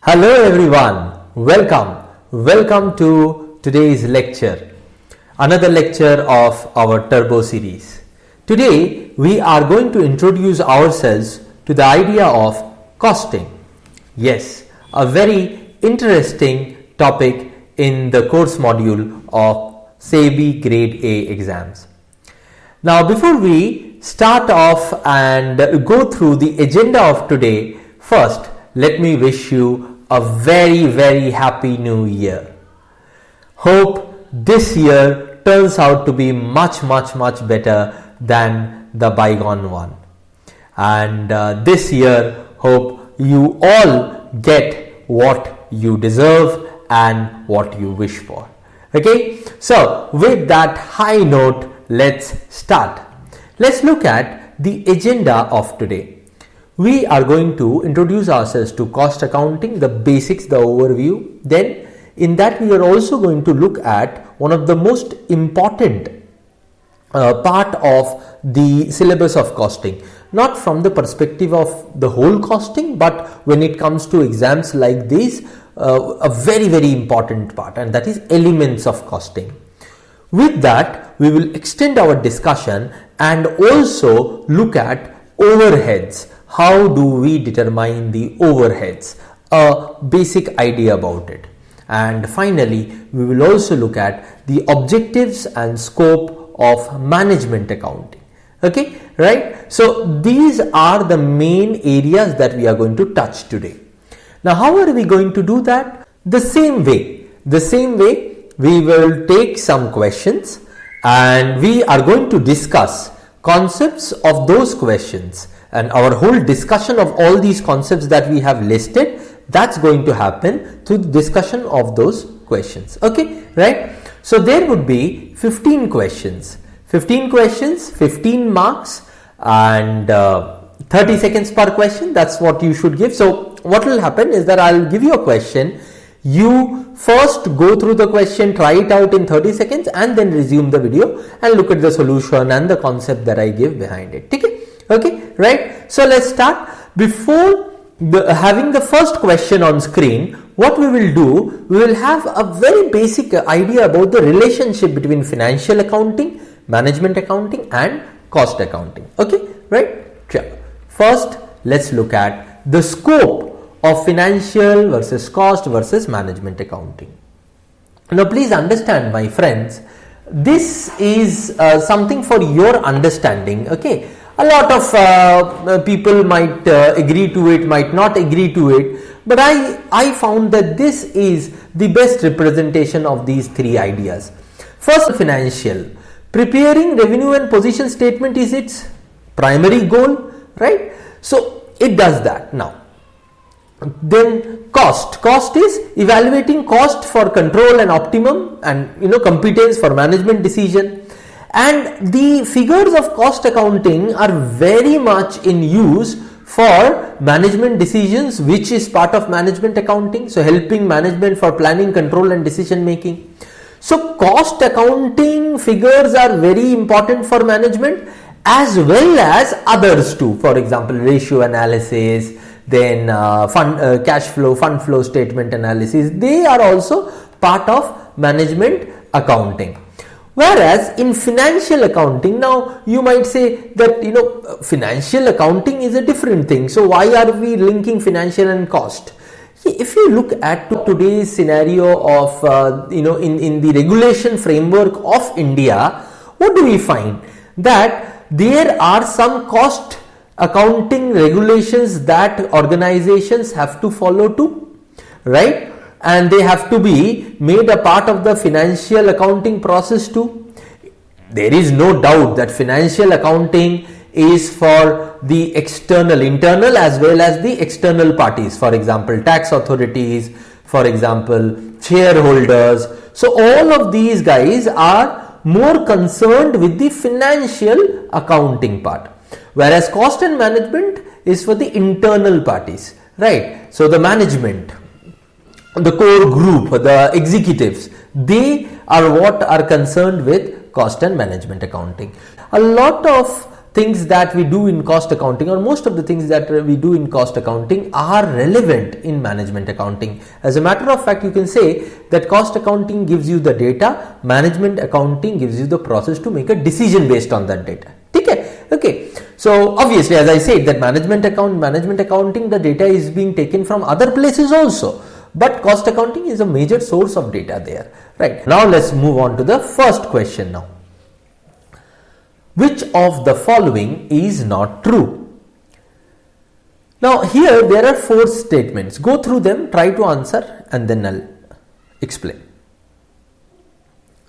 Hello everyone, welcome to today's lecture, another lecture of our Turbo series. Today we are going to introduce ourselves to the idea of costing. Yes, a very interesting topic in the course module of SEBI Grade A exams. Now before we start off and go through the agenda of today, first let me wish you a very happy new year. Hope this year turns out to be much better than the bygone one. And this year, hope you all get what you deserve and what you wish for. Okay, so with that high note, let's start. Let's look at the agenda of today. We are going to introduce ourselves to cost accounting, the basics, the overview. Then in that we are also going to look at one of the most important part of the syllabus of costing, not from the perspective of the whole costing, but when it comes to exams like these, a very important part, and that is elements of costing. With that, we will extend our discussion and also look at overheads. How do we determine the overheads? A basic idea about it. And finally, we will also look at the objectives and scope of management accounting. Okay, right? So these are the main areas that we are going to touch today. Now, how are we going to do that? The same way, we will take some questions and we are going to discuss concepts of those questions. And our whole discussion of all these concepts that we have listed, that's going to happen through the discussion of those questions. Okay, right? So there would be 15 questions, 15 marks, and 30 seconds per question. That's what you should give. So what will happen is that I'll give you a question. You first go through the question, try it out in 30 seconds, and then resume the video and look at the solution and the concept that I give behind it. Okay, right? So let's start. Before having the first question on screen, what we will do, we will have a very basic idea about the relationship between financial accounting, management accounting, and cost accounting. Okay, right? Sure. First, let's look at the scope of financial versus cost versus management accounting. Now, please understand, my friends, this is something for your understanding. Okay. A lot of people might agree to it, might not agree to it, but I found that this is the best representation of these three ideas. First, financial. Preparing revenue and position statement is its primary goal, right? So it does that. Now, then cost is evaluating cost for control and optimum and competence for management decision. And the figures of cost accounting are very much in use for management decisions, which is part of management accounting. So helping management for planning, control, and decision making. So cost accounting figures are very important for management as well as others too. For example, ratio analysis, then cash flow, fund flow statement analysis. They are also part of management accounting. Whereas in financial accounting, now you might say that financial accounting is a different thing. So why are we linking financial and cost? If you look at today's scenario of in the regulation framework of India, what do we find? That there are some cost accounting regulations that organizations have to follow too, right? And they have to be made a part of the financial accounting process too. There is no doubt that financial accounting is for the internal as well as the external parties. For example, tax authorities, for example, shareholders. So all of these guys are more concerned with the financial accounting part. Whereas cost and management is for the internal parties, right? So the management, the core group, the executives, they are what are concerned with cost and management accounting. A lot of things that we do in cost accounting, or most of the things that we do in cost accounting, are relevant in management accounting. As a matter of fact, you can say that cost accounting gives you the data, management accounting gives you the process to make a decision based on that data. Okay, so obviously, as I said, that management accounting, the data is being taken from other places also, but cost accounting is a major source of data there. Right, now let's move on to the first question now. Which of the following is not true? Now here there are 4 statements. Go through them, try to answer, and then I'll explain.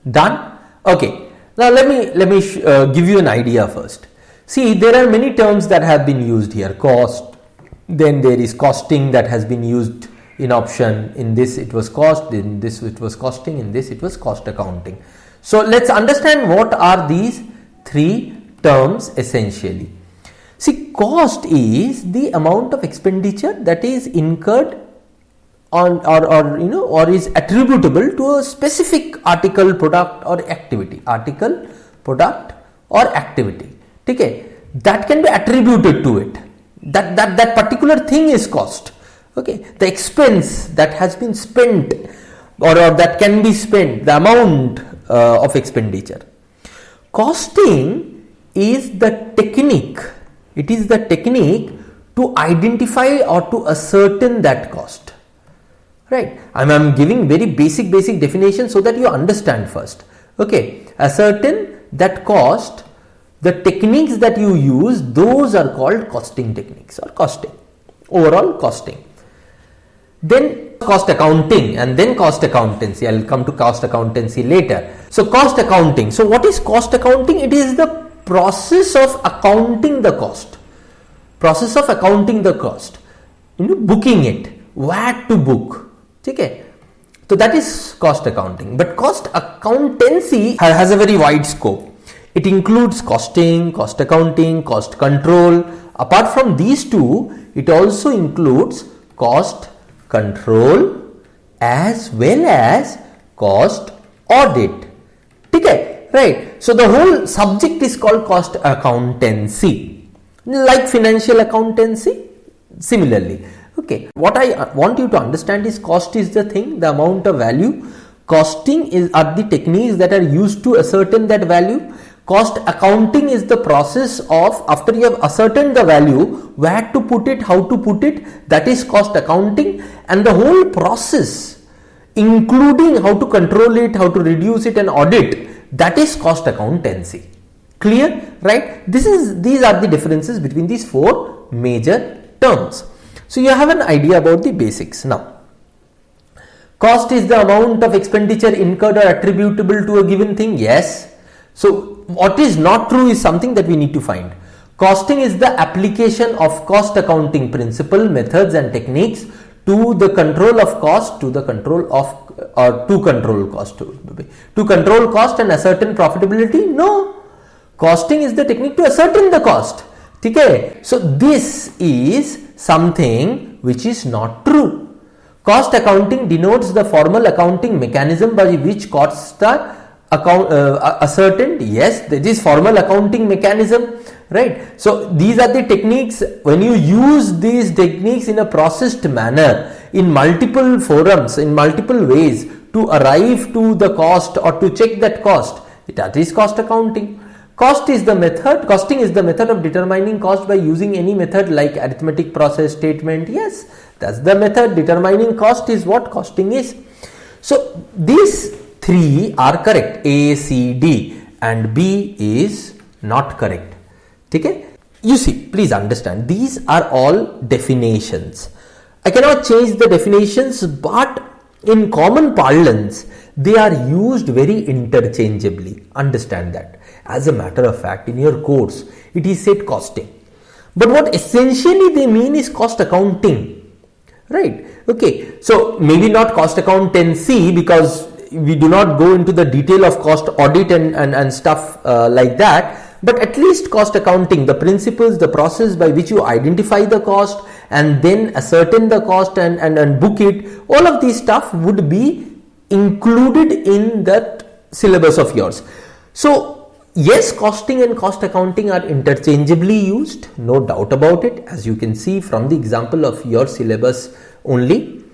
Done? Okay. Now let me give you an idea first. See, there are many terms that have been used here. Cost, then there is costing that has been used in option. In this it was cost, in this it was costing, in this it was cost accounting. So let's understand what are these 3 terms essentially. See, cost is the amount of expenditure that is incurred on or is attributable to a specific article, product or activity. Article, product or activity. Okay, that can be attributed to it. That particular thing is cost. Okay, the expense that has been spent or that can be spent, the amount of expenditure. Costing is the technique. It is the technique to identify or to ascertain that cost. Right? I'm giving very basic definition so that you understand first. Okay, ascertain that cost. The techniques that you use, those are called costing techniques or costing. Overall costing. Then cost accounting and then cost accountancy. I will come to cost accountancy later. So cost accounting. So what is cost accounting? It is the process of accounting the cost. Process of accounting the cost. Booking it. What to book. Okay. So that is cost accounting. But cost accountancy has a very wide scope. It includes costing, cost accounting, cost control. Apart from these 2, it also includes cost control as well as cost audit. Okay, right. So the whole subject is called cost accountancy. Like financial accountancy, similarly. Okay, what I want you to understand is cost is the thing, the amount of value. Costing are the techniques that are used to ascertain that value. Cost accounting is the process of, after you have ascertained the value, where to put it, how to put it, that is cost accounting, and the whole process, including how to control it, how to reduce it and audit, that is cost accountancy. Clear? Right? These are the differences between these 4 major terms. So you have an idea about the basics now. Cost is the amount of expenditure incurred or attributable to a given thing. Yes. So what is not true is something that we need to find. Costing is the application of cost accounting principle, methods and techniques to the control of cost, to control cost and ascertain profitability. No, costing is the technique to ascertain the cost. Okay, so this is something which is not true. Cost accounting denotes the formal accounting mechanism by which costs are ascertained. Yes, this is formal accounting mechanism, right? So these are the techniques. When you use these techniques in a processed manner, in multiple forums, in multiple ways to arrive to the cost or to check that cost, that is cost accounting. Costing is the method of determining cost by using any method like arithmetic process, statement. Yes, that's the method. Determining cost is what costing is. So these 3 are correct. A, C, D, and B is not correct. Okay? You see, please understand, these are all definitions. I cannot change the definitions, but in common parlance, they are used very interchangeably. Understand that. As a matter of fact, in your course, it is said costing. But what essentially they mean is cost accounting. Right? Okay. So maybe not cost accountancy, because we do not go into the detail of cost audit and stuff like that, but at least cost accounting, the principles, the process by which you identify the cost and then ascertain the cost and book it, all of these stuff would be included in that syllabus of yours. So Yes, costing and cost accounting are interchangeably used, no doubt about it, as you can see from the example of your syllabus only.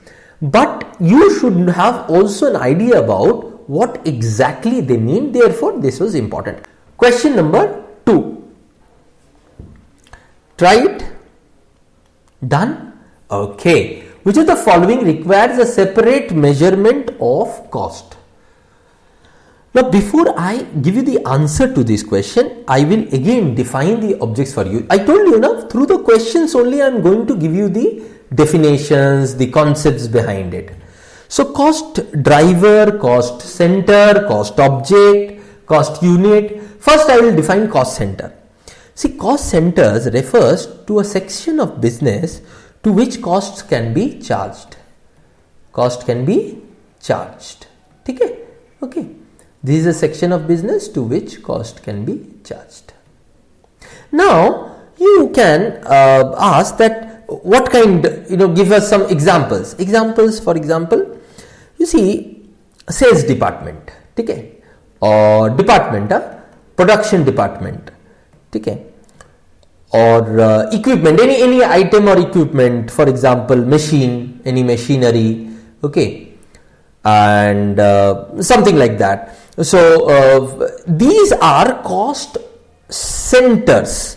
But you should have also an idea about what exactly they mean. Therefore, this was important. Question number 2. Try it. Done? Okay. Which of the following requires a separate measurement of cost? Now, before I give you the answer to this question, I will again define the objects for you. I told you now, through the questions only I am going to give you the definitions, the concepts behind it. So, cost driver, cost center, cost object, cost unit. First, I will define cost center. See, cost centers refers to a section of business to which costs can be charged. Cost can be charged. Okay. This is a section of business to which cost can be charged. Now, you can ask that what kind, give us some examples. Examples, for example, you see, sales department, or department, production department, or equipment, any item or equipment, for example, machine, any machinery, and something like that. So these are cost centers.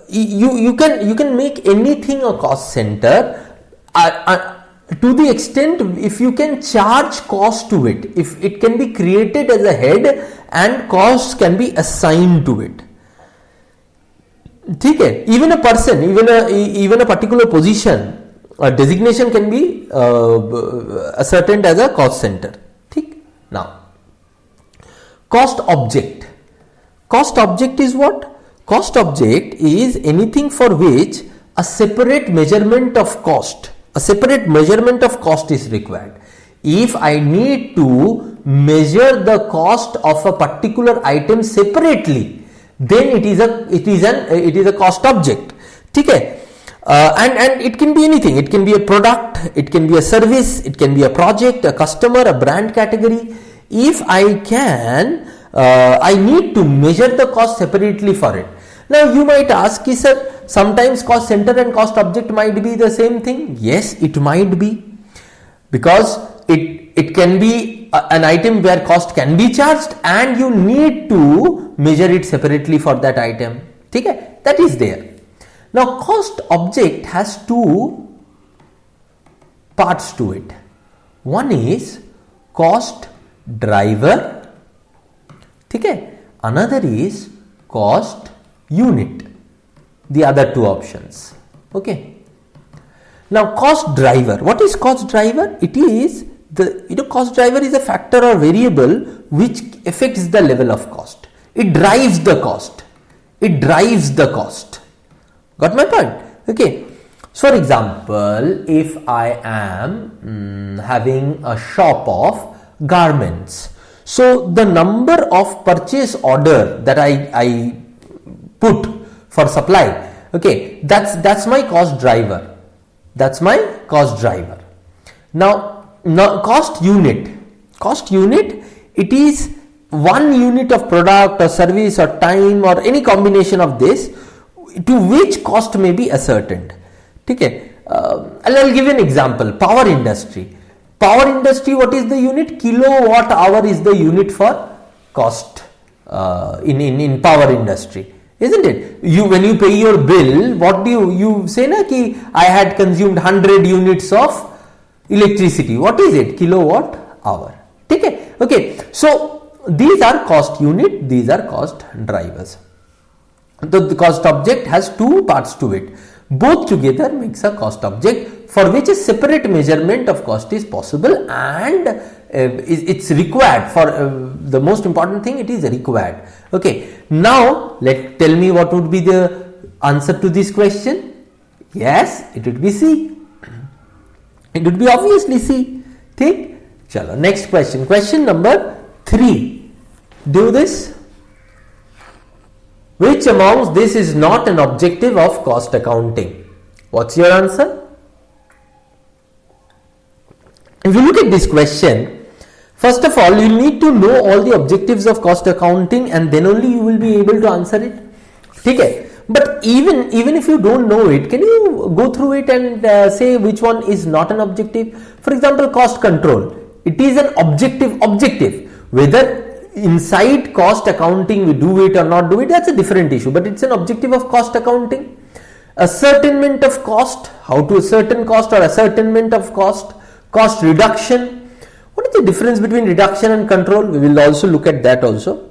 You can make anything a cost center to the extent if you can charge cost to it, if it can be created as a head and costs can be assigned to it. Even a person, even a particular position, a designation can be ascertained as a cost center. Now, cost object. Cost object is what? Cost object is anything for which a separate measurement of cost, is required. If I need to measure the cost of a particular item separately, then it is a cost object. And it can be anything. It can be a product, it can be a service, it can be a project, a customer, a brand category. If I need to measure the cost separately for it. Now you might ask, sir, sometimes cost center and cost object might be the same thing. Yes, it might be, because it can be an item where cost can be charged and you need to measure it separately for that item. That is there. Now cost object has two parts to it. One is cost driver, another is cost unit, the other two options. Now cost driver, what is cost driver? It is cost driver is a factor or variable which affects the level of cost. It drives the cost. Got my point? So for example, if I am having a shop of garments, so the number of purchase order that I put for supply, that's my cost driver. Now cost unit, it is one unit of product or service or time or any combination of this to which cost may be ascertained. I'll give you an example. Power industry, what is the unit? Kilowatt hour is the unit for cost in power industry, isn't it? When you pay your bill, what do you say? I had consumed 100 units of electricity. What is it? Kilowatt hour. So these are cost unit, these are cost drivers. The cost object has two parts to it. Both together makes a cost object for which a separate measurement of cost is possible, and it's required for the most important thing, it is required. Now tell me what would be the answer to this question. Yes, it would be C. It would be obviously C. Chalo, next question. Question number 3. Do this. Which amongst this is not an objective of cost accounting? What's your answer? If you look at this question, First of all, you need to know all the objectives of cost accounting and then only you will be able to answer it. Okay. But even if you don't know it, can you go through it and say which one is not an objective? For example, cost control. It is an objective. Whether inside cost accounting we do it or not do it, that's a different issue. But it's an objective of cost accounting. Ascertainment of cost. How to ascertain cost or ascertainment of cost. Cost reduction. What is the difference between reduction and control? We will also look at that also.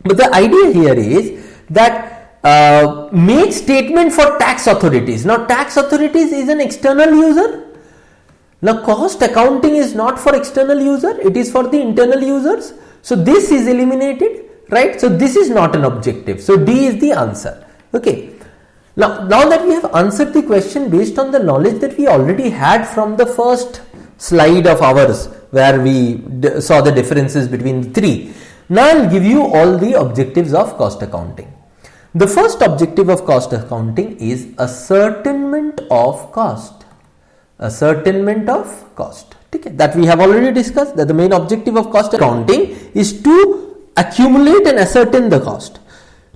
But the idea here is that make statement for tax authorities. Now tax authorities is an external user. Now cost accounting is not for external user, it is for the internal users. So this is eliminated, right? So this is not an objective. So D is the answer. Okay. Now that we have answered the question based on the knowledge that we already had from the first slide of ours where we saw the differences between the three. Now I'll give you all the objectives of cost accounting. The first objective of cost accounting is ascertainment of cost. Ascertainment of cost. Okay. That we have already discussed, that the main objective of cost accounting is to accumulate and ascertain the cost.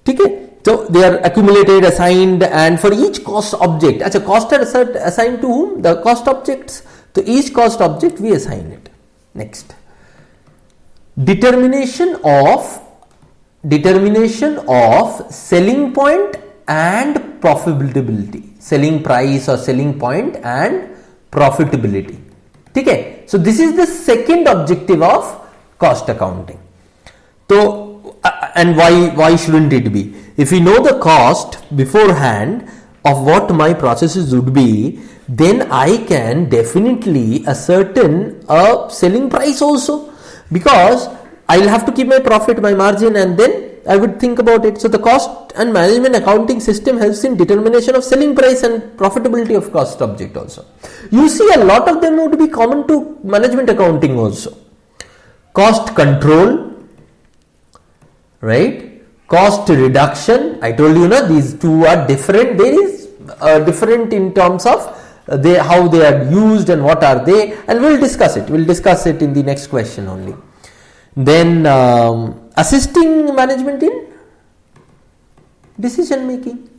Okay. So they are accumulated, assigned, and for each cost object, as a cost are assigned to whom? The cost objects. To each cost object we assign it. Next. Determination of selling point and profitability. Selling price or selling point and profitability. Okay. So this is the second objective of cost accounting. So and why shouldn't it be? If we know the cost beforehand of what my processes would be, then I can definitely ascertain a selling price also, because I will have to keep my profit, my margin, and then I would think about it. So the cost and management accounting system helps in determination of selling price and profitability of cost object also. You see a lot of them would be common to management accounting also. Cost control, right? Cost reduction. I told you these two are different. There is different in terms of how they are used and what are they, and we'll discuss it. We'll discuss it in the next question only. Then assisting management in decision making,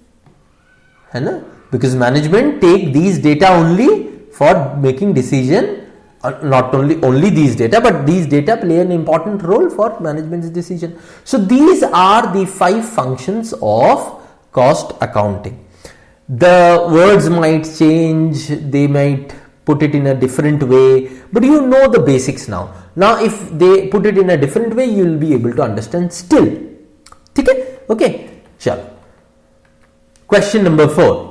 because management take these data only for making decision. Not only these data, but these data play an important role for management's decision. So these are the 5 functions of cost accounting. The words might change, they might put it in a different way, but you know the basics now. Now if they put it in a different way, you will be able to understand still. Okay, chalo. Question number 4.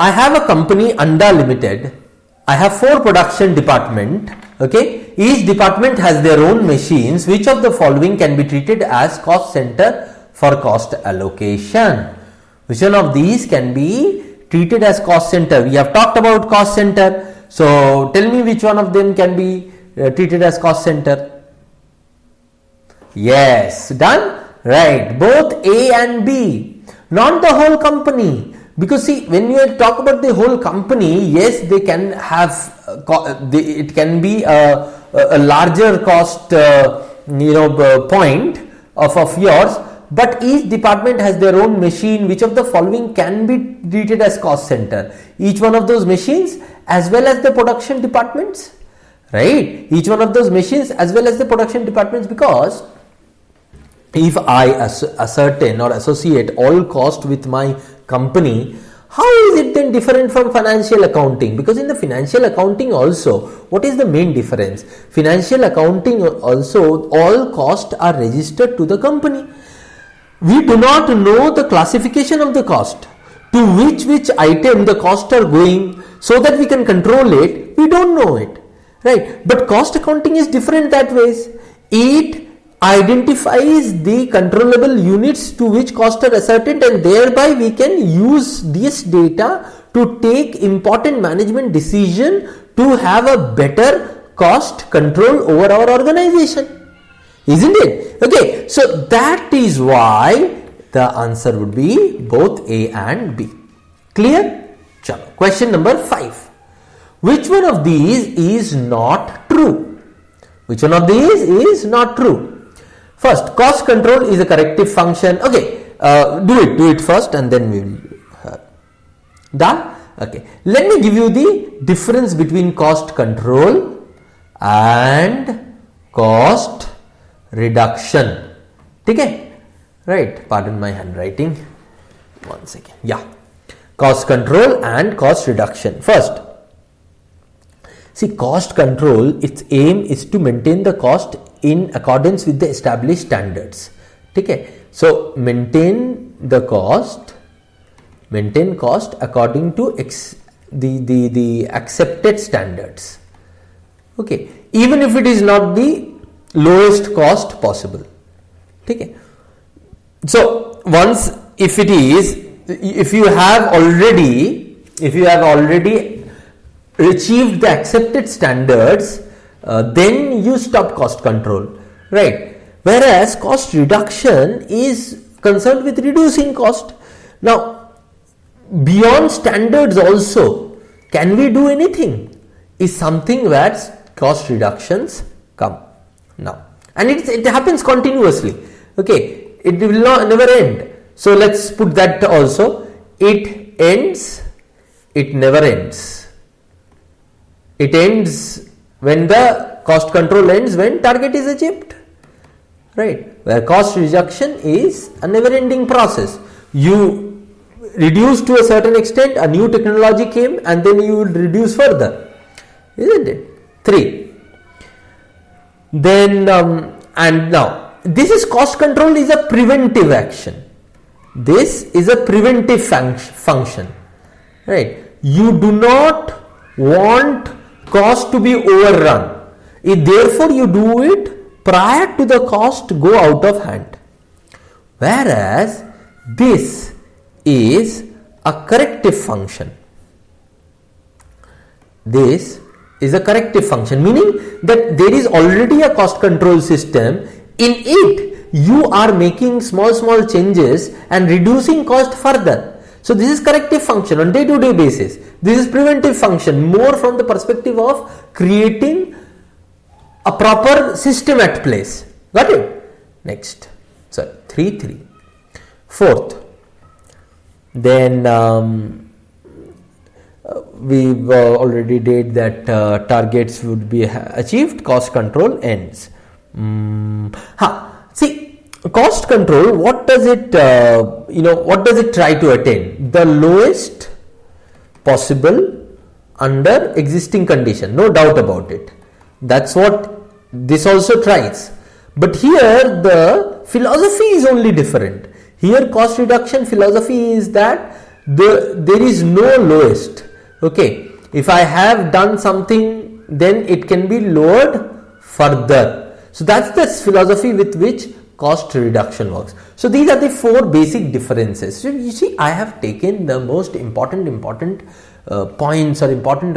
I have a company Anda Limited. I have 4 production department. Okay, each department has their own machines. Which of the following can be treated as cost center for cost allocation? Which one of these can be treated as cost center? We have talked about cost center. So tell me which one of them can be treated as cost center. Yes, done. Right, both A and B, not the whole company. Because see, when you talk about the whole company, yes, they can have, it can be a larger cost, point of yours, but each department has their own machine. Which of the following can be treated as cost center? Each one of those machines as well as the production departments, right? Each one of those machines as well as the production departments, because if I ascertain or associate all cost with my company, how is it then different from financial accounting? Because in the financial accounting also, what is the main difference? Financial accounting also, all costs are registered to the company. We do not know the classification of the cost, to which item the costs are going, so that we can control it. We don't know it, right? But cost accounting is different that ways. It identifies the controllable units to which costs are ascertained, and thereby we can use this data to take important management decision to have a better cost control over our organization, isn't it? Okay, so that is why the answer would be both A and B. Clear? Chalo. Question number 5. which one of these is not true? Which one of these is not true? First, cost control is a corrective function. Okay, do it first and then we will. Done? Okay, let me give you the difference between cost control and cost reduction. Okay, right, pardon my handwriting. One second. Yeah, cost control and cost reduction. First, see, cost control, its aim is to maintain the cost in accordance with the established standards. Okay, so maintain cost according to the accepted standards. Okay, even if it is not the lowest cost possible. Okay, so once if you have already achieved the accepted standards, then you stop cost control, right? Whereas cost reduction is concerned with reducing cost. Now, beyond standards also, can we do anything? Is something where cost reductions come now, and it happens continuously. Okay, it will never end. So let's put that also. It ends. It never ends. It ends when the cost control ends, when target is achieved, right? Where cost reduction is a never-ending process. You reduce to a certain extent, a new technology came, and then you will reduce further, isn't it? 3. Then and now this is cost control is a preventive action. This is a preventive function, right? You do not want cost to be overrun. Therefore, you do it prior to the cost go out of hand. Whereas this is a corrective function. This is a corrective function, meaning that there is already a cost control system. In it, you are making small changes and reducing cost further. So this is corrective function on day-to-day basis. This is preventive function, more from the perspective of creating a proper system at place. Got it? Next, so 3. Fourth, then we already did that targets would be achieved, cost control ends. See, cost control, what does it try to attain? The lowest possible under existing condition, no doubt about it. That's what this also tries. But here the philosophy is only different. Here cost reduction philosophy is that there is no lowest. Okay, if I have done something, then it can be lowered further. So that's the philosophy with which cost reduction works. So these are the 4 basic differences. So you see, I have taken the most important points or important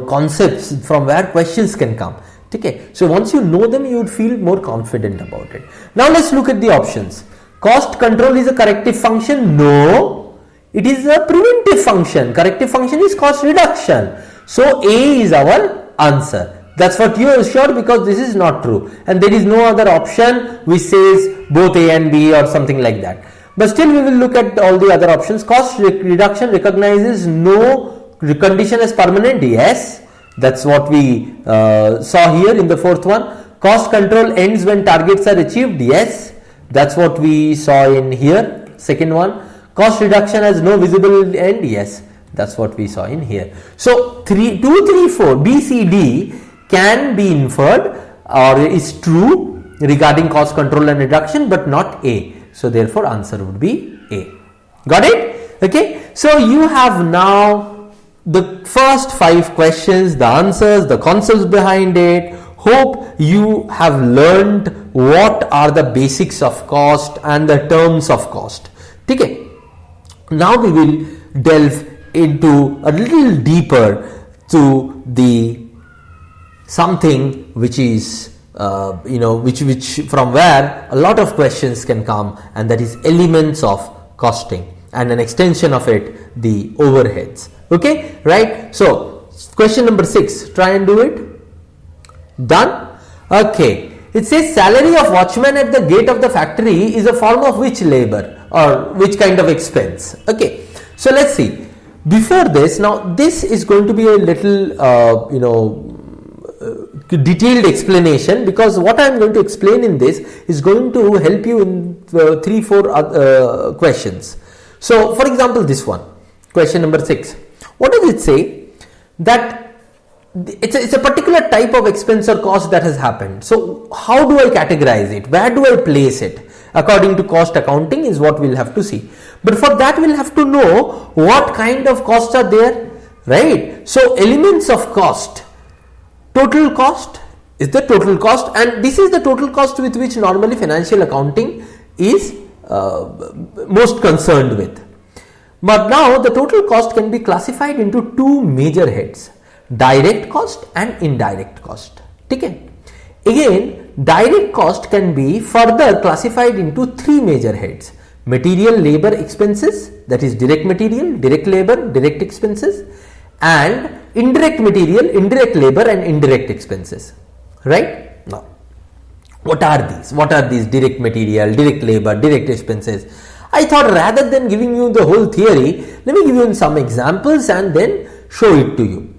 concepts from where questions can come. Okay, so once you know them, you would feel more confident about it. Now let's look at the options. Cost control is a corrective function? No, it is a preventive function. Corrective function is cost reduction. So A is our answer. That's what you are sure, because this is not true and there is no other option which says both A and B or something like that. But still we will look at all the other options. Cost reduction recognizes no condition as permanent. Yes, that's what we saw here in the 4th one. Cost control ends when targets are achieved. Yes, that's what we saw in here. 2nd one. Cost reduction has no visible end. Yes, that's what we saw in here. So 2, 3, 4, B, C, D can be inferred or is true regarding cost control and reduction, but not A. So therefore answer would be A. Got it? Okay. So you have now the first 5 questions, the answers, the concepts behind it. Hope you have learned what are the basics of cost and the terms of cost. Okay. Now we will delve into a little deeper to the something which is which from where a lot of questions can come, and that is elements of costing. and an extension of it, the overheads. Okay, right? So question number 6, try and do it. Done? Okay. It says salary of watchman at the gate of the factory is a form of which labor or which kind of expense? Okay. So let's see. Before this, now this is going to be a little detailed explanation, because what I am going to explain in this is going to help you in 3-4 questions. So for example, this one, question number 6, what does it say? That it's a particular type of expense or cost that has happened. So how do I categorize it? Where do I place it? According to cost accounting is what we'll have to see. But for that we'll have to know what kind of costs are there, right? So elements of cost. Total cost is the total cost, and this is the total cost with which normally financial accounting is most concerned with. But now the total cost can be classified into 2 major heads, direct cost and indirect cost. Okay. Again, direct cost can be further classified into 3 major heads, material labor expenses, that is direct material, direct labor, direct expenses, and indirect material, indirect labor and indirect expenses, right? Now, what are these? What are these direct material, direct labor, direct expenses? I thought rather than giving you the whole theory, let me give you some examples and then show it to you.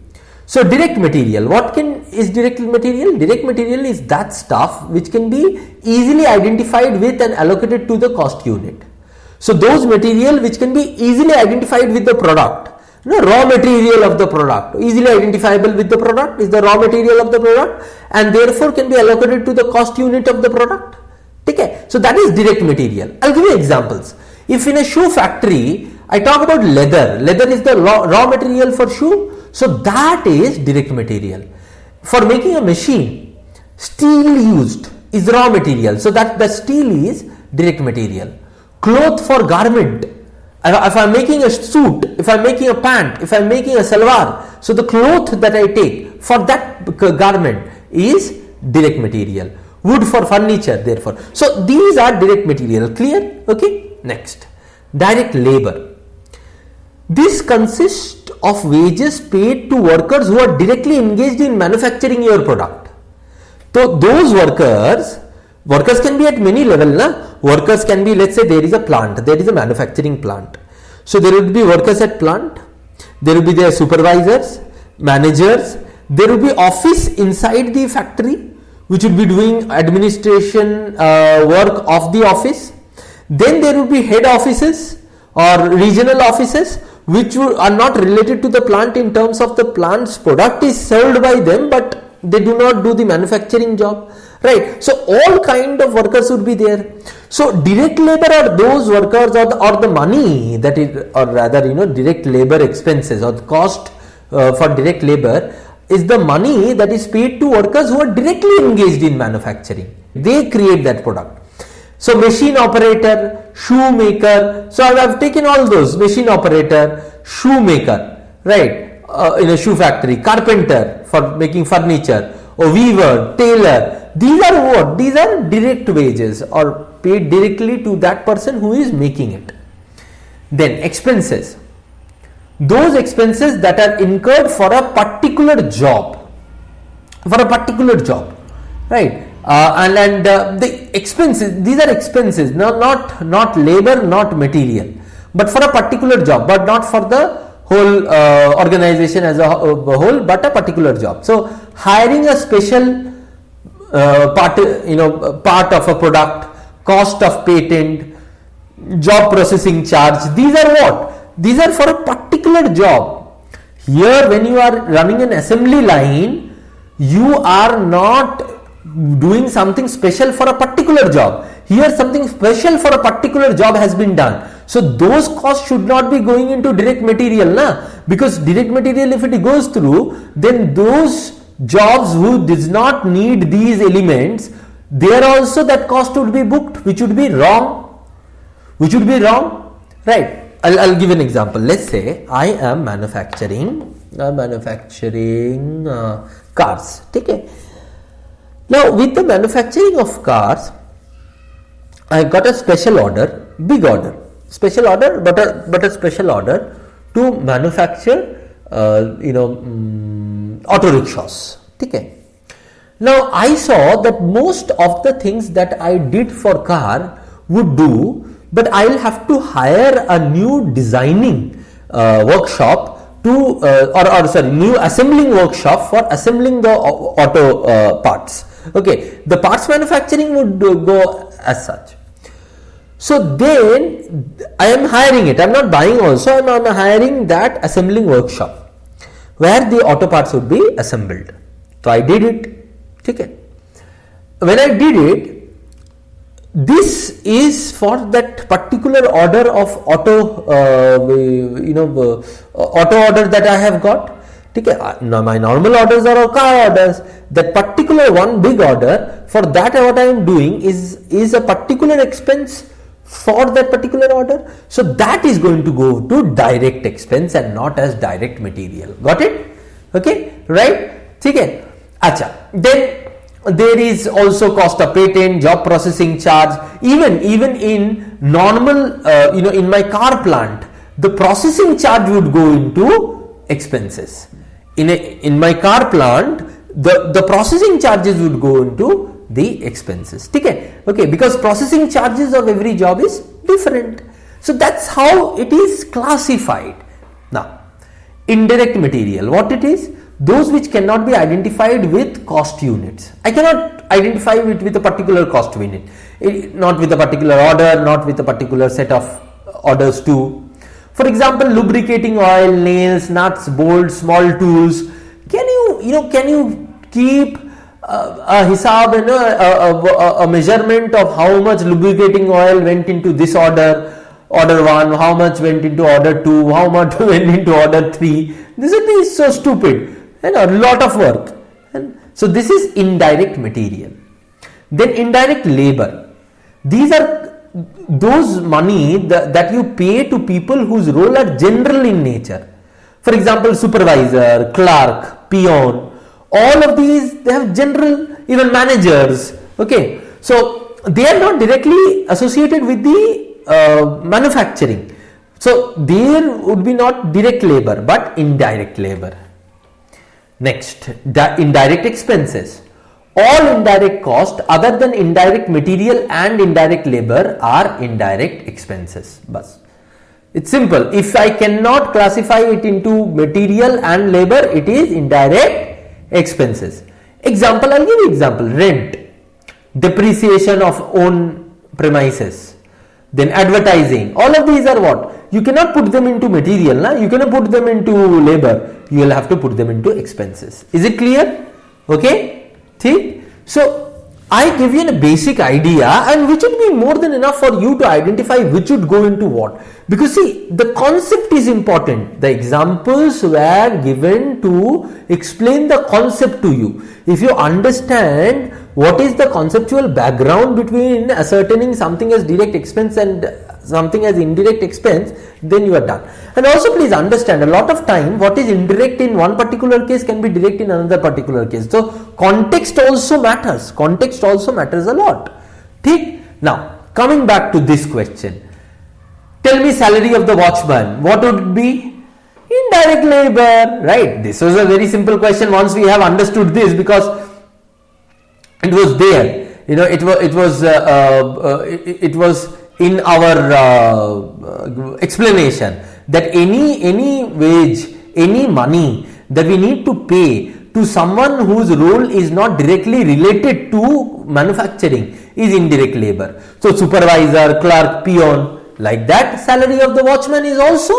So direct material, what is direct material? Direct material is that stuff which can be easily identified with and allocated to the cost unit. So those material which can be easily identified with the product. Raw material of the product, easily identifiable with the product, is the raw material of the product, and therefore can be allocated to the cost unit of the product. Okay, so that is direct material. I'll give you examples. If in a shoe factory I talk about leather is the raw material for shoe, so that is direct material. For making a machine, steel used is raw material, so that the steel is direct material. Cloth for garment, if I am making a suit, if I am making a pant, if I am making a salwar, so the cloth that I take for that garment is direct material. Wood for furniture, therefore. So these are direct material. Clear? Okay. Next, direct labor. This consists of wages paid to workers who are directly engaged in manufacturing your product. So those workers can be at many levels. Workers can be, let's say there is a plant, there is a manufacturing plant. So there will be workers at plant, there will be their supervisors, managers, there will be office inside the factory which will be doing administration work of the office. Then there will be head offices or regional offices which are not related to the plant in terms of the plant's product is served by them, but they do not do the manufacturing job. Right, so all kind of workers would be there. So direct labor are those workers or the money that is, or rather direct labor expenses or the cost for direct labor is the money that is paid to workers who are directly engaged in manufacturing. They create that product. So machine operator, shoemaker. So I have taken all those: machine operator, shoemaker, right, in a shoe factory, carpenter for making furniture, or weaver, tailor. These are what? These are direct wages or paid directly to that person who is making it. Then expenses. Those expenses that are incurred for a particular job. Right? The expenses, these are expenses, not labor, not material, but for a particular job, but not for the whole organization as a whole, but a particular job. So hiring a special part of a product, cost of patent, job processing charge, these are what? These are for a particular job. Here when you are running an assembly line, you are not doing something special for a particular job. Here something special for a particular job has been done. So those costs should not be going into direct material, because direct material, if it goes through, then those jobs who does not need these elements, there also that cost would be booked, which would be wrong, right? I'll give an example. Let's say I am manufacturing cars. Okay. Now with the manufacturing of cars, I got a special order, big order. special order, but a special order to manufacture auto rickshaws. Okay. Now I saw that most of the things that I did for car would do, but I'll have to hire a new designing workshop to new assembling workshop for assembling the auto parts. Okay, the parts manufacturing would go as such. So then I am hiring it. I'm not buying also. I'm hiring that assembling workshop where the auto parts would be assembled. So I did it. Okay. When I did it, this is for that particular order of auto order that I have got. Okay. Now my normal orders are car orders. That particular one big order, for that what I am doing is a particular expense for that particular order. So that is going to go to direct expense and not as direct material. Got it? Okay, right? Okay. Acha. Then there is also cost of patent, job processing charge. Even in normal, in my car plant, the processing charge would go into expenses. In my car plant, the processing charges would go into the expenses. Okay, because processing charges of every job is different. So that's how it is classified. Now, indirect material, what it is? Those which cannot be identified with cost units. I cannot identify it with a particular cost unit, not with a particular order, not with a particular set of orders too. For example, lubricating oil, nails, nuts, bolts, small tools. Can you keep a hisab, a measurement of how much lubricating oil went into this order 1, how much went into order 2, how much went into order 3. This is so stupid and a lot of work. And so this is indirect material. Then indirect labor. These are those money that you pay to people whose role are general in nature. For example, supervisor, clerk, peon. All of these, they have general, even managers. Okay, so they are not directly associated with the manufacturing. So there would be not direct labor but indirect labor. Next, indirect expenses. All indirect cost other than indirect material and indirect labor are indirect expenses. Bas. It's simple. If I cannot classify it into material and labor, it is indirect expenses. Example, I'll give you example. Rent, depreciation of own premises, then advertising. All of these are what? You cannot put them into material, na? You cannot put them into labor. You will have to put them into expenses. Is it clear? Okay? See? So I give you a basic idea, and which would be more than enough for you to identify which would go into what. Because see, the concept is important. The examples were given to explain the concept to you. If you understand what is the conceptual background between ascertaining something as direct expense and something as indirect expense, then you are done. And also please understand, a lot of time what is indirect in one particular case can be direct in another particular case. So context also matters. Context also matters a lot. Now coming back to this question, tell me salary of the watchman. What would it be? Indirect labor, right? This was a very simple question once we have understood this, because it was there. It was in our explanation that any wage, any money that we need to pay to someone whose role is not directly related to manufacturing is indirect labor. So supervisor, clerk, peon, like that, salary of the watchman is also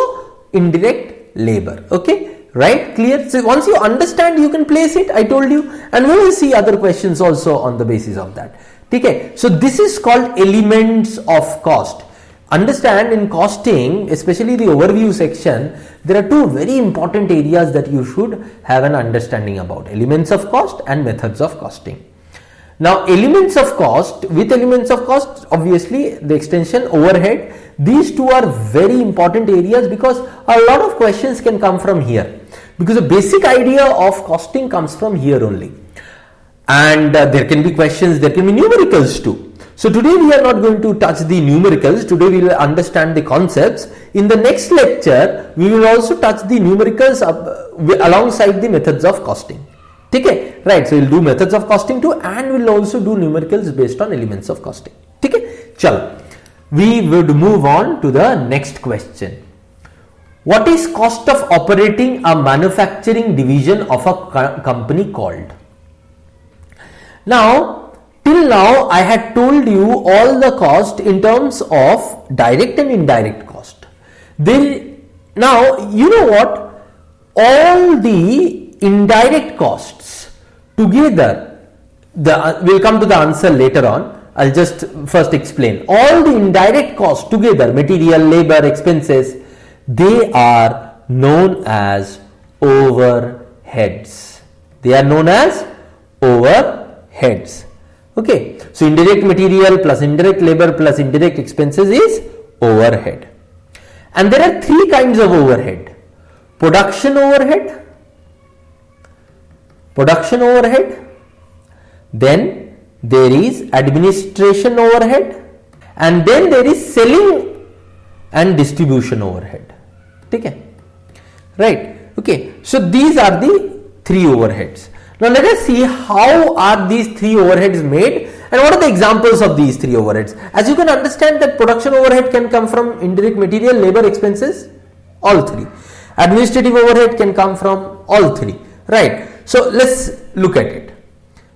indirect labor. Okay, right? Clear? So once you understand, you can place it. I told you, and we will see other questions also on the basis of that. Okay, so this is called elements of cost. Understand, in costing, especially the overview section, there are two very important areas that you should have an understanding about: elements of cost and methods of costing. Now, elements of cost, with elements of cost, obviously the extension, overhead, these two are very important areas, because a lot of questions can come from here, because the basic idea of costing comes from here only. And there can be questions, there can be numericals too. So today we are not going to touch the numericals. Today we will understand the concepts. In the next lecture, we will also touch the numericals alongside the methods of costing. Okay, right? So we'll do methods of costing too, and we'll also do numericals based on elements of costing. Okay, chalo. We would move on to the next question. What is cost of operating a manufacturing division of a company called? Now, till now I had told you all the cost in terms of direct and indirect cost. Now, you know what? All the indirect costs together, we'll come to the answer later on. I'll just first explain. All the indirect costs together, material, labor, expenses, they are known as overheads. They are known as overheads. Okay. So indirect material plus indirect labor plus indirect expenses is overhead. And there are three kinds of overhead. Production overhead, then there is administration overhead, and then there is selling and distribution overhead. Okay, right? Okay, so these are the three overheads. Now let us see how are these three overheads made and what are the examples of these three overheads. As you can understand that production overhead can come from indirect material, labor, expenses, all three. Administrative overhead can come from all three, right? So let's look at it.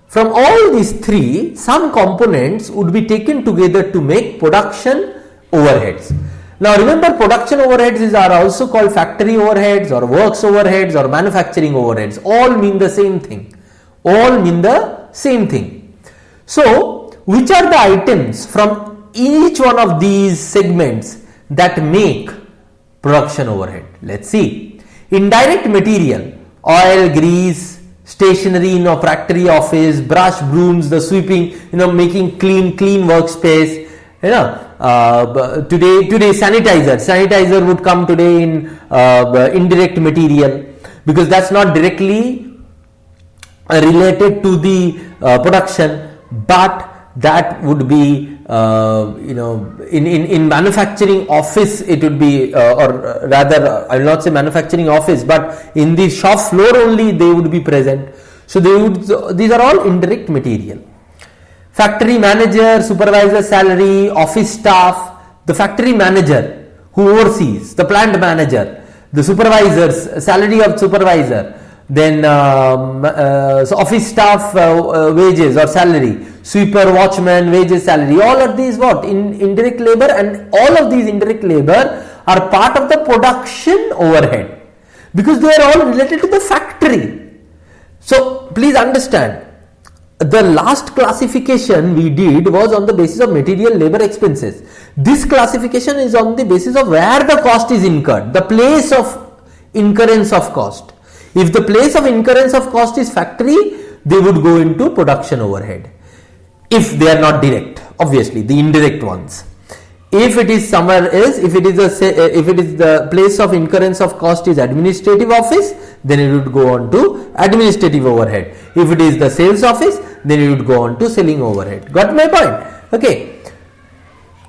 From all these three, some components would be taken together to make production overheads. Now remember, production overheads are also called factory overheads or works overheads or manufacturing overheads. All mean the same thing. So which are the items from each one of these segments that make production overhead? Let's see. Indirect material, oil, grease, stationery in a factory office, brush, brooms, the sweeping, making clean workspace, today sanitizer would come today in indirect material, because that's not directly related to the production, but that would be in manufacturing office it would be, or rather I will not say manufacturing office, but in the shop floor only they would be present. So these are all indirect material. Factory manager, supervisor salary, office staff, the factory manager who oversees, the plant manager, the supervisor's salary of supervisor, then so office staff wages or salary, sweeper, watchman wages, salary, all of these what? Indirect labor, and all of these indirect labor are part of the production overhead because they are all related to the factory. So please understand, the last classification we did was on the basis of material, labor, expenses. This classification is on the basis of where the cost is incurred, the place of incurrence of cost. If the place of incurrence of cost is factory, they would go into production overhead. If they are not direct, obviously the indirect ones. If it is somewhere else, if it is the place of incurrence of cost is administrative office, then it would go on to administrative overhead. If it is the sales office, then it would go on to selling overhead. Got my point? Okay.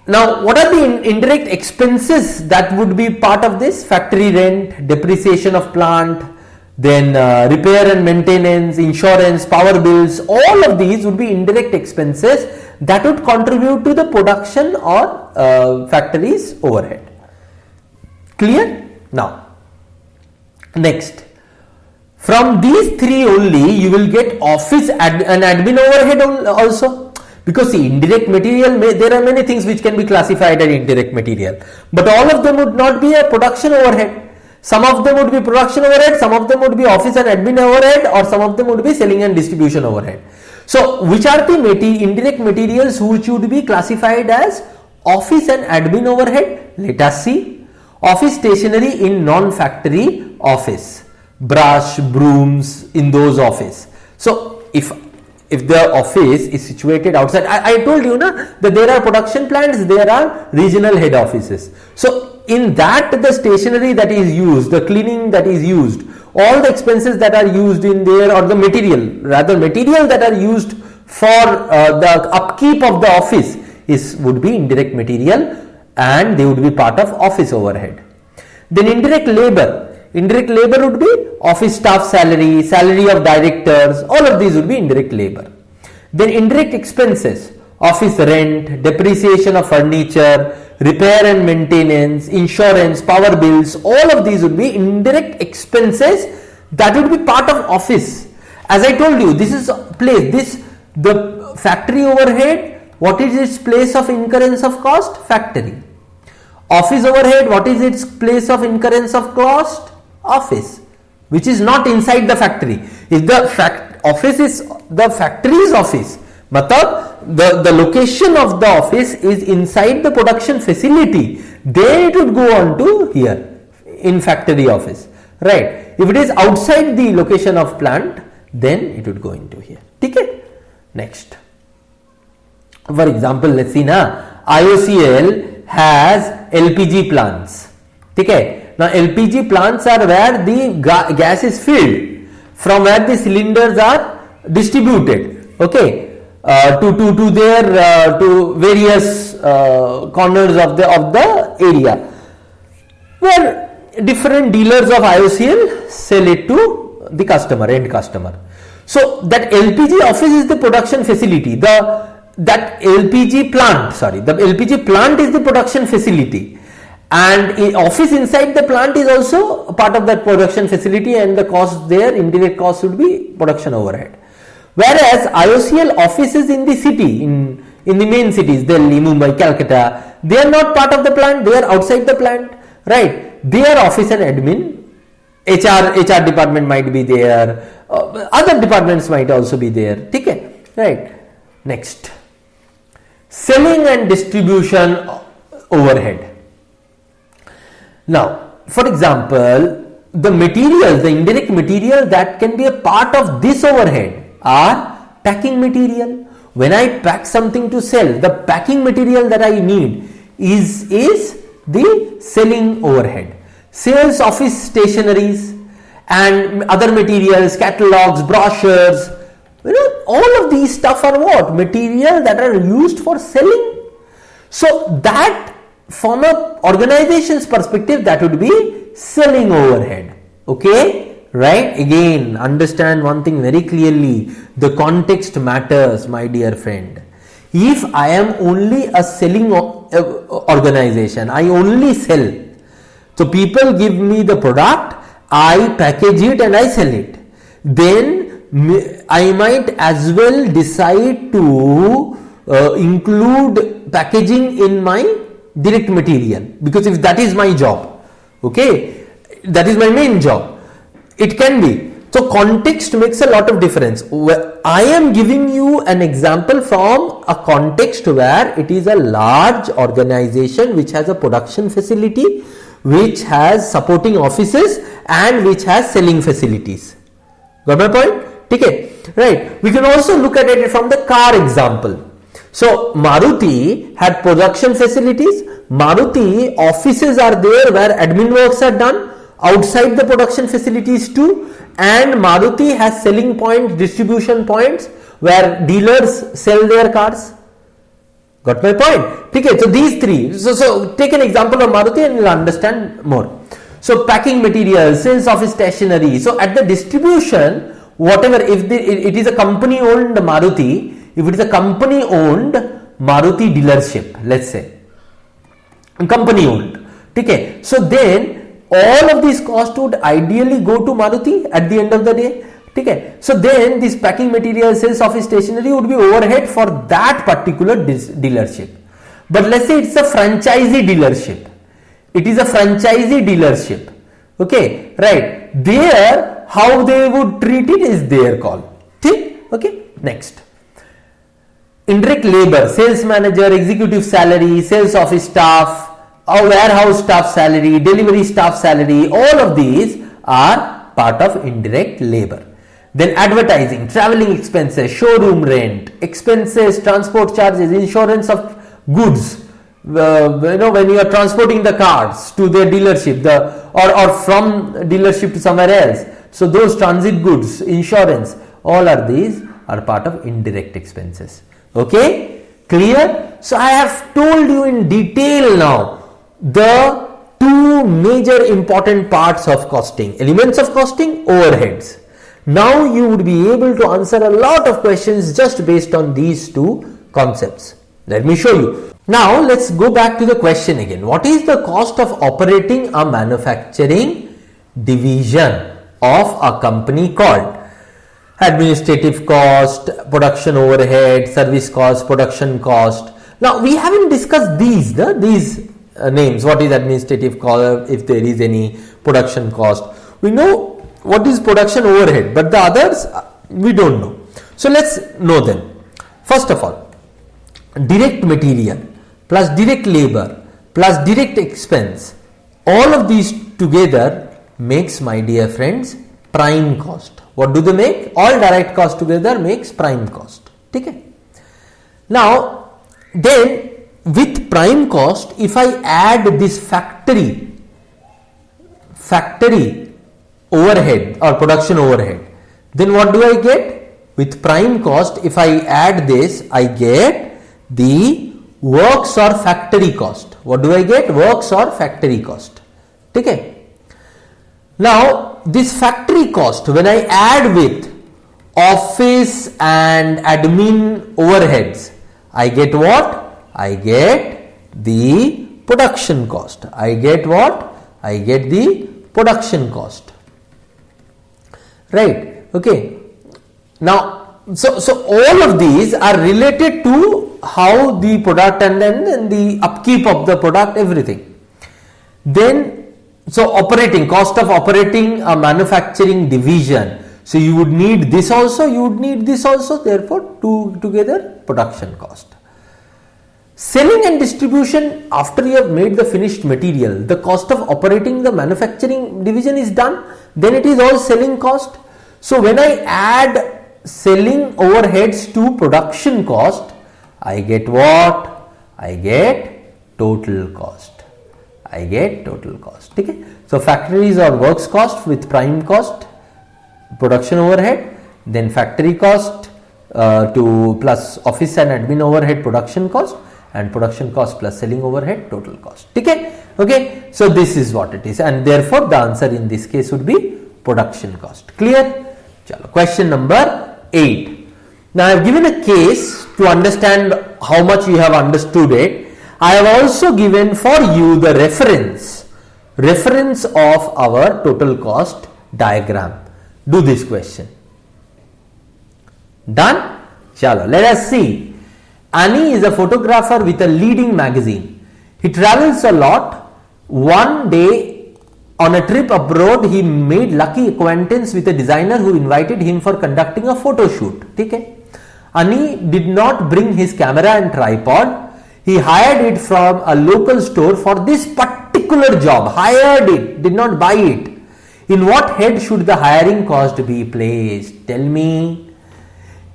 Now, what are the indirect expenses that would be part of this? Factory rent, depreciation of plant, then repair and maintenance, insurance, power bills, all of these would be indirect expenses that would contribute to the production or factory's overhead. Clear? Now, next, from these three only you will get office and admin overhead also, because the indirect material, there are many things which can be classified as indirect material, but all of them would not be a production overhead. Some of them would be production overhead, some of them would be office and admin overhead, or some of them would be selling and distribution overhead. So which are the indirect materials which would be classified as office and admin overhead? Let us see. Office stationery in non-factory office, brush, brooms in those office. So if the office is situated outside, I told you that there are production plants, there are regional head offices. So in that, the stationery that is used, the cleaning that is used, all the expenses that are used in there, or the material that are used for the upkeep of the office would be indirect material, and they would be part of office overhead. Then indirect labor would be office staff salary, salary of directors, all of these would be indirect labor. Then indirect expenses, office rent, depreciation of furniture, repair and maintenance, insurance, power bills, all of these would be indirect expenses that would be part of office. As I told you, this is place, the factory overhead, what is its place of incurrence of cost? Factory. Office overhead, what is its place of incurrence of cost? Office, which is not inside the factory. If the office is the factory's office, matlab the location of the office is inside the production facility, then it would go on to here in factory office, right? If it is outside the location of plant, then it would go into here. Okay. Next, for example, let's see now, IOCL has LPG plants. Okay. Now LPG plants are where the gas is filled, from where the cylinders are distributed, okay, to their to various corners of the area, where different dealers of IOCL sell it to the customer, end customer. So that LPG office is the production facility. The LPG plant is the production facility, and office inside the plant is also a part of that production facility, and the cost there, indirect cost, would be production overhead. Whereas IOCL offices in the city, in the main cities, Delhi, Mumbai, Calcutta, they are not part of the plant, they are outside the plant, right? Their office and admin, HR department might be there, other departments might also be there, okay, right? Next, selling and distribution overhead. Now, for example, the indirect material that can be a part of this overhead are packing material. When I pack something to sell, the packing material that I need is the selling overhead. Sales office stationeries and other materials, catalogs, brochures, all of these stuff are what? Material that are used for selling. So that, from an organization's perspective, that would be selling overhead. Okay, right? Again, understand one thing very clearly. The context matters, my dear friend. If I am only a selling organization, I only sell. So people give me the product, I package it and I sell it. Then I might as well decide to include packaging in my direct material, because if that is my job, okay, that is my main job, it can be. So context makes a lot of difference. I am giving you an example from a context where it is a large organization which has a production facility, which has supporting offices, and which has selling facilities. Got my point? Okay, right. We can also look at it from the car example. So Maruti had production facilities, Maruti offices are there where admin works are done, outside the production facilities too, and Maruti has selling points, distribution points where dealers sell their cars. Got my point? Okay, so these three. So take an example of Maruti and you'll understand more. So packing materials, sales office stationery. So at the distribution, whatever, if it is a company owned Maruti, if it is a company owned Maruti dealership, let's say, company owned, okay, so then all of these costs would ideally go to Maruti at the end of the day. Okay, so then this packing material, sales office stationery would be overhead for that particular dealership. But let's say it's a franchisee dealership. It is a franchisee dealership. Okay, right. There, how they would treat it is their call. Okay, next. Indirect labor, sales manager, executive salary, sales office staff, or warehouse staff salary, delivery staff salary, all of these are part of indirect labor. Then advertising, traveling expenses, showroom rent, expenses, transport charges, insurance of goods. When you are transporting the cars to their dealership, or from dealership to somewhere else. So those transit goods, insurance, all are these are part of indirect expenses. Okay, clear? So I have told you in detail now the two major important parts of costing: elements of costing, overheads. Now you would be able to answer a lot of questions just based on these two concepts. Let me show you. Now let's go back to the question again. What is the cost of operating a manufacturing division of a company called? Administrative cost, production overhead, service cost, production cost. Now we haven't discussed these names. What is administrative cost, if there is any, production cost. We know what is production overhead, but the others we don't know. So let's know them. First of all, direct material plus direct labor plus direct expense, all of these together makes, my dear friends, prime cost. What do they make? All direct cost together makes prime cost. Okay. Now then, with prime cost, if I add this factory overhead or production overhead, then what do I get? With prime cost, if I add this, I get the works or factory cost. What do I get? Works or factory cost. Okay. Now this factory cost, when I add with office and admin overheads, I get what? I get the production cost. I get what? I get the production cost. Right. Okay. Now, so all of these are related to how the product and then the upkeep of the product, everything. Then, so operating cost of operating a manufacturing division. So you would need this also, you would need this also. Therefore, two together production cost. Selling and distribution, after you have made the finished material, the cost of operating the manufacturing division is done. Then it is all selling cost. So when I add selling overheads to production cost, I get what? I get total cost. I get total cost. Okay. So factories or works cost with prime cost, production overhead, then factory cost to plus office and admin overhead production cost, and production cost plus selling overhead total cost. Okay. Okay. So this is what it is, and therefore the answer in this case would be production cost. Clear? Chalo. Question number 8. Now I have given a case to understand how much you have understood it. I have also given for you the reference of our total cost diagram. Do this question. Done? Chalo. Let us see. Ani is a photographer with a leading magazine. He travels a lot. One day on a trip abroad, he made lucky acquaintance with a designer who invited him for conducting a photo shoot. Okay. Ani did not bring his camera and tripod. He hired it from a local store for this particular job. Hired it, did not buy it. In what head should the hiring cost be placed? Tell me.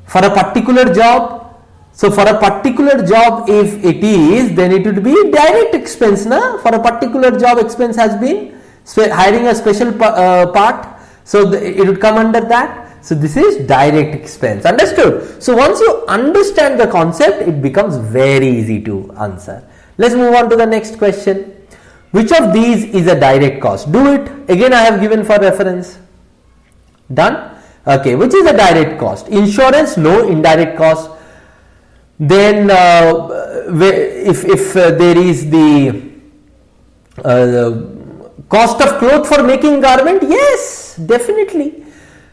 For a particular job. So for a particular job, if it is, then it would be direct expense. Na? For a particular job, expense has been hiring a special part. So it would come under that. So this is direct expense. Understood? So once you understand the concept, it becomes very easy to answer. Let's move on to the next question. Which of these is a direct cost? Do it. Again, I have given for reference. Done? Okay. Which is a direct cost? Insurance? No. Indirect cost. Then if there is the cost of cloth for making garment, yes, definitely.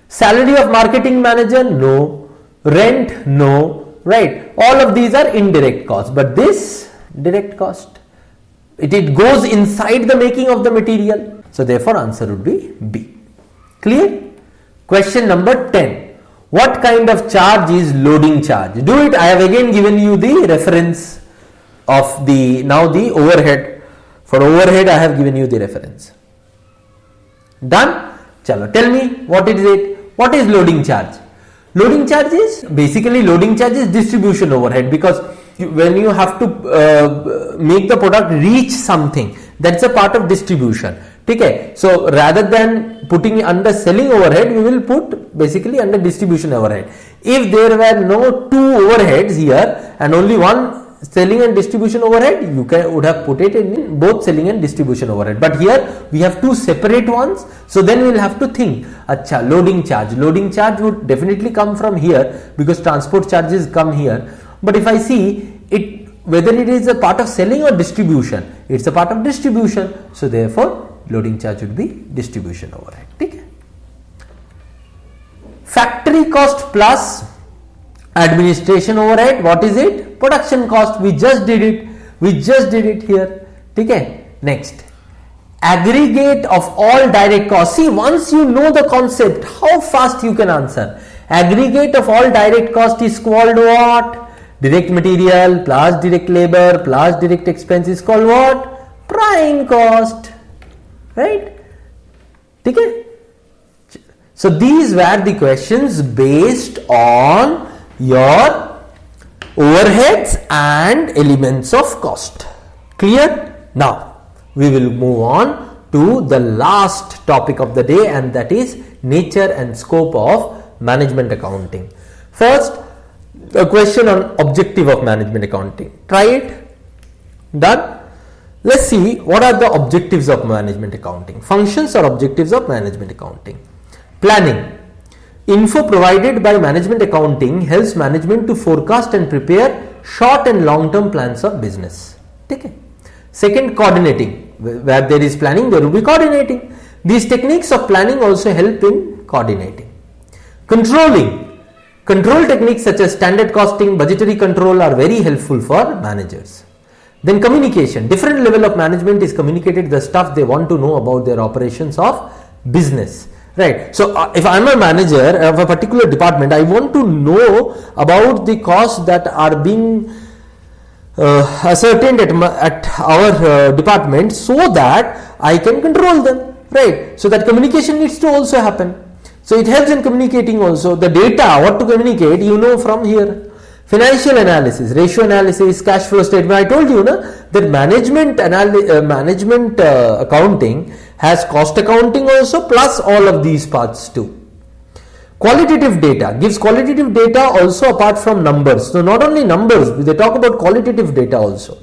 Salary of marketing manager, no. Rent, no. Right. All of these are indirect costs, but this direct cost. It goes inside the making of the material. So therefore answer would be B. Clear? Question number 10. What kind of charge is loading charge? Do it. I have again given you the reference of the overhead. For overhead, I have given you the reference. Done? Chalo. Tell me what is it? What is loading charge? Loading charge is basically distribution overhead, because when you have to make the product reach something, that's a part of distribution. ठीक है. So rather than putting under selling overhead, we will put basically under distribution overhead. If there were no two overheads here and only one selling and distribution overhead, you would have put it in both selling and distribution overhead. But here we have two separate ones, so then we will have to think, acha, loading charge would definitely come from here because transport charges come here. But if I see it, whether it is a part of selling or distribution, it's a part of distribution, so therefore loading charge would be distribution overhead. Okay? Factory cost plus administration overhead, what is it? Production cost. We just did it here. Okay? Next, aggregate of all direct costs. See, once you know the concept, how fast you can answer. Aggregate of all direct cost is called what? Direct material plus direct labor plus direct expense is called what? Prime cost. Right? Okay? So these were the questions based on your overheads and elements of cost. Clear? Now we will move on to the last topic of the day, and that is nature and scope of management accounting. First, a question on objective of management accounting. Try it. Done? Let's see what are the objectives of management accounting. Functions or objectives of management accounting. Planning. Info provided by management accounting helps management to forecast and prepare short and long term plans of business. Okay. Second, coordinating. Where there is planning, there will be coordinating. These techniques of planning also help in coordinating. Controlling. Control techniques such as standard costing, budgetary control are very helpful for managers. Then communication. Different level of management is communicated the stuff they want to know about their operations of business. Right. So if I am a manager of a particular department, I want to know about the costs that are being ascertained at our department, so that I can control them. Right. So that communication needs to also happen. So it helps in communicating also. The data, what to communicate, you know from here. Financial analysis, ratio analysis, cash flow statement. I told you that management accounting has cost accounting also, plus all of these parts too. Qualitative data gives qualitative data also apart from numbers. So not only numbers, they talk about qualitative data also.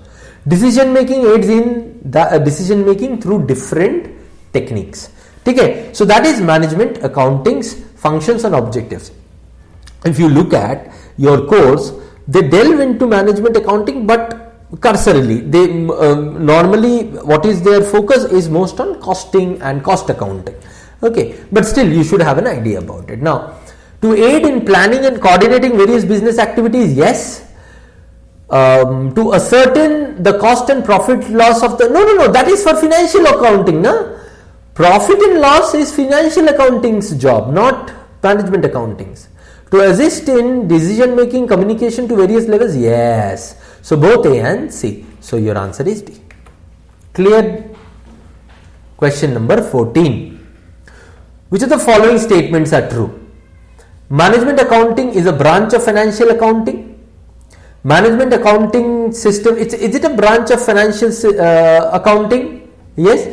Decision making aids in the decision making through different techniques. Okay, so that is management accounting's functions and objectives. If you look at your course, they delve into management accounting, but cursorily. They normally, what is their focus is most on costing and cost accounting. Okay, but still you should have an idea about it. Now, to aid in planning and coordinating various business activities, yes. To ascertain the cost and profit loss of the no, that is for financial accounting, no? Profit and loss is financial accounting's job, not management accounting's. To assist in decision making, communication to various levels, yes. So both A and C. So your answer is D. Clear? Question number 14. Which of the following statements are true? Management accounting is a branch of financial accounting. Management accounting system, is it a branch of financial accounting? Yes?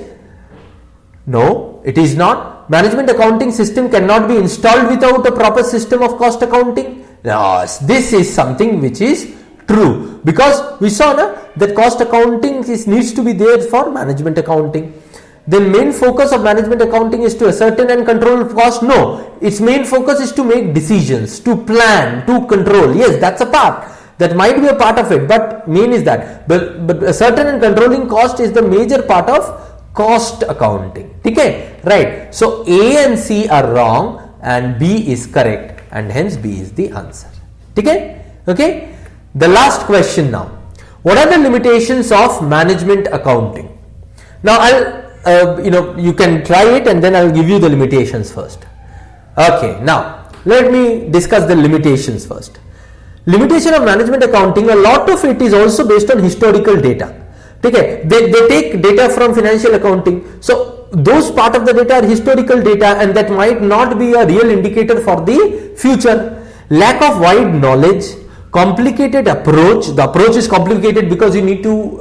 No, it is not. Management accounting system cannot be installed without a proper system of cost accounting. Yes, this is something which is true, because we saw that cost accounting needs to be there for management accounting. The main focus of management accounting is to ascertain and control cost. No, its main focus is to make decisions, to plan, to control. Yes, that's a part. That might be a part of it, but main is that. But ascertain and controlling cost is the major part of cost accounting. Okay, right. So A and C are wrong and B is correct, and hence B is the answer. Okay. The last question now. What are the limitations of management accounting? Now I'll you can try it and then I'll give you the limitations first. Okay, now let me discuss the limitations first. Limitation of management accounting, a lot of it is also based on historical data. Okay, they take data from financial accounting, so those part of the data are historical data, and that might not be a real indicator for the future. Lack of wide knowledge, complicated approach. The approach is complicated because you need to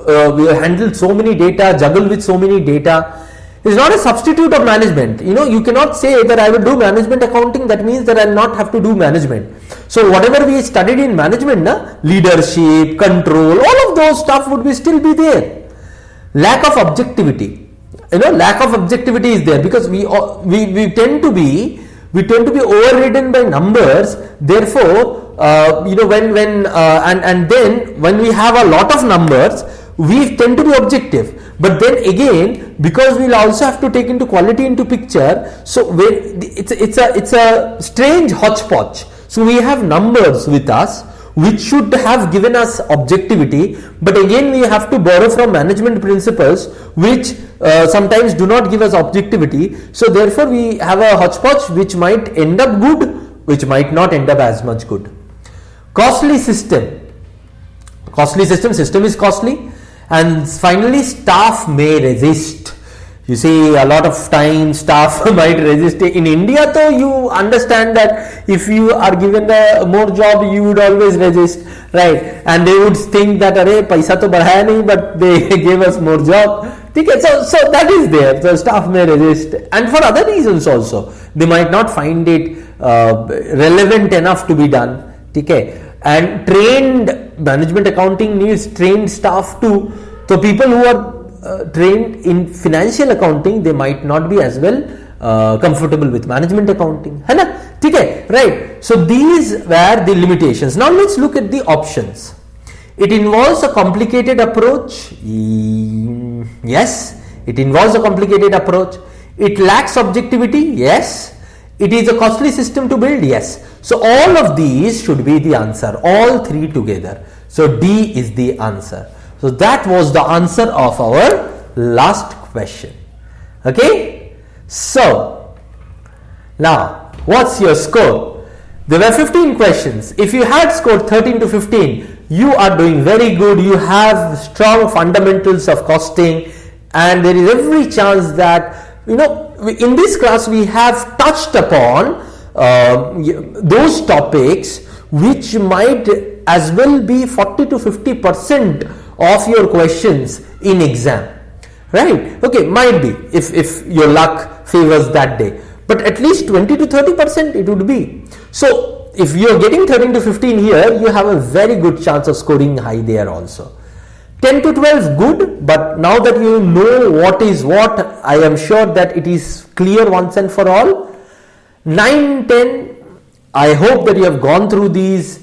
handle so many data, juggle with so many data. is not a substitute of management. You cannot say that I will do management accounting, that means that I will not have to do management. So whatever we studied in management, leadership, control, all of those stuff would still be there. Lack of objectivity, lack of objectivity is there, because we tend to be overridden by numbers. Therefore, and then when we have a lot of numbers, we tend to be objective. But then again, because we'll also have to take into quality into picture, so it's a strange hodgepodge. So we have numbers with us which should have given us objectivity, but again we have to borrow from management principles which sometimes do not give us objectivity. So therefore we have a hodgepodge which might end up good, which might not end up as much good. Costly system is costly. And finally, staff may resist. You see, a lot of times staff might resist. In India, though, you understand that if you are given more job, you would always resist, right? And they would think that, "Arey, paisa to badhaya nahi, but they gave us more job." Okay, so that is there. So staff may resist, and for other reasons also, they might not find it relevant enough to be done. Okay, and trained management accounting needs trained staff too. So people who are trained in financial accounting, they might not be as well comfortable with management accounting, है ना? ठीक है, right? So these were the limitations. Now let's look at the options. It involves a complicated approach. Yes, it involves a complicated approach. It lacks objectivity. Yes. It is a costly system to build. Yes. So all of these should be the answer. All three together. So D is the answer. So that was the answer of our last question. Okay. So now what's your score? There were 15 questions. If you had scored 13 to 15, you are doing very good. You have strong fundamentals of costing, and there is every chance that, in this class we have touched upon those topics which might as well be 40 to 50% of your questions in exam, right? Okay, might be if your luck favors that day, but at least 20 to 30% it would be. So if you're getting 13 to 15 here, you have a very good chance of scoring high there also. 10 to 12 good, but now that you know what is what, I am sure that it is clear once and for all. 9, 10, I hope that you have gone through this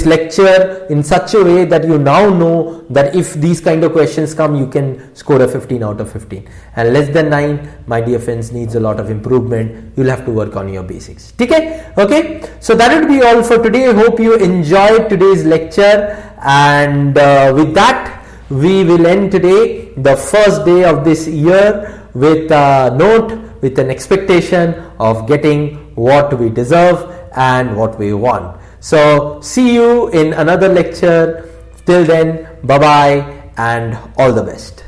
lecture in such a way that you now know that if these kind of questions come, you can score a 15 out of 15. And less than 9, my dear friends, needs a lot of improvement. You'll have to work on your basics. Okay, so that would be all for today. I hope you enjoyed today's lecture, and with that we will end today, the first day of this year, with a note, with an expectation of getting what we deserve and what we want. So see you in another lecture. Till then, bye bye and all the best.